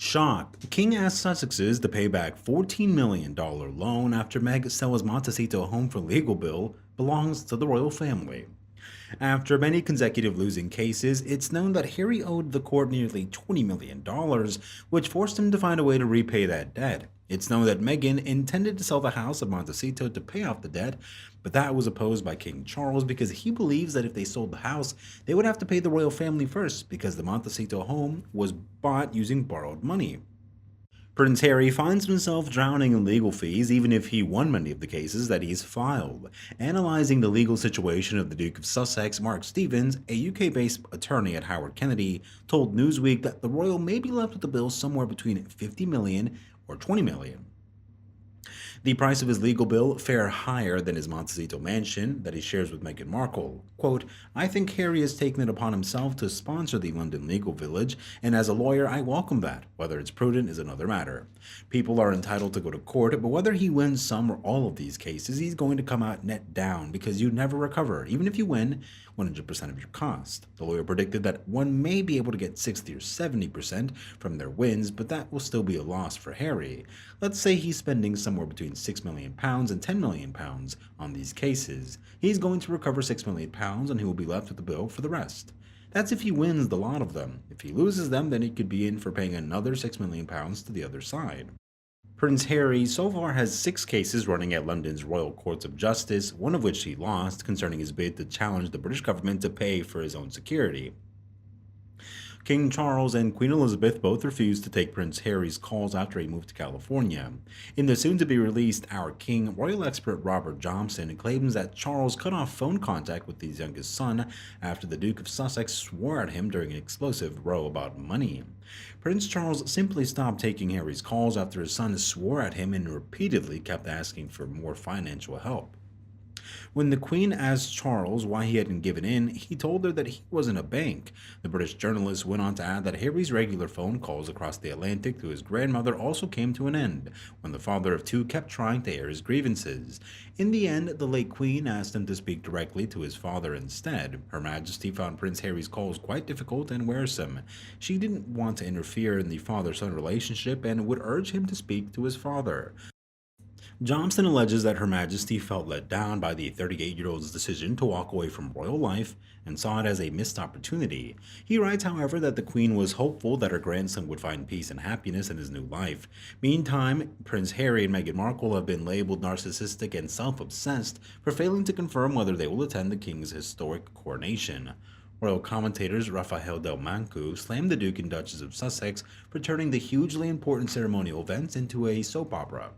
Shock. King asks Sussexes to pay back $14 million loan after Meg sells Montecito home for legal bill belongs to the royal family. After many consecutive losing cases, it's known that Harry owed the court nearly $20 million, which forced him to find a way to repay that debt. It's known that Meghan intended to sell the house of Montecito to pay off the debt, but that was opposed by King Charles because he believes that if they sold the house, they would have to pay the royal family first because the Montecito home was bought using borrowed money. Prince Harry finds himself drowning in legal fees even if he won many of the cases that he's filed. Analyzing the legal situation of the Duke of Sussex, Mark Stevens, a UK-based attorney at Howard Kennedy, told Newsweek that the royal may be left with a bill somewhere between $50 million or $20 million. The price of his legal bill fare higher than his Montecito mansion that he shares with Meghan Markle. Quote, I think Harry has taken it upon himself to sponsor the London legal village, and as a lawyer, I welcome that. Whether it's prudent is another matter. People are entitled to go to court, but whether he wins some or all of these cases, he's going to come out net down because you never recover, even if you win 100% of your cost. The lawyer predicted that one may be able to get 60 or 70% from their wins, but that will still be a loss for Harry. Let's say he's spending somewhere between £6 million and £10 million on these cases. He's going to recover £6 million and he will be left with the bill for the rest. That's if he wins the lot of them. If he loses them, then he could be in for paying another £6 million to the other side. Prince Harry so far has 6 cases running at London's Royal Courts of Justice, one of which he lost, concerning his bid to challenge the British government to pay for his own security. King Charles and Queen Elizabeth both refused to take Prince Harry's calls after he moved to California. In the soon-to-be-released Our King, royal expert Robert Johnson claims that Charles cut off phone contact with his youngest son after the Duke of Sussex swore at him during an explosive row about money. Prince Charles simply stopped taking Harry's calls after his son swore at him and repeatedly kept asking for more financial help. When the Queen asked Charles why he hadn't given in, he told her that he wasn't a bank. The British journalist went on to add that Harry's regular phone calls across the Atlantic to his grandmother also came to an end, when the father of 2 kept trying to air his grievances. In the end, the late Queen asked him to speak directly to his father instead. Her Majesty found Prince Harry's calls quite difficult and wearisome. She didn't want to interfere in the father-son relationship and would urge him to speak to his father. Johnson alleges that Her Majesty felt let down by the 38-year-old's decision to walk away from royal life and saw it as a missed opportunity. He writes, however, that the Queen was hopeful that her grandson would find peace and happiness in his new life. Meantime, Prince Harry and Meghan Markle have been labeled narcissistic and self-obsessed for failing to confirm whether they will attend the King's historic coronation. Royal commentators Rafael Del Manco slammed the Duke and Duchess of Sussex for turning the hugely important ceremonial events into a soap opera.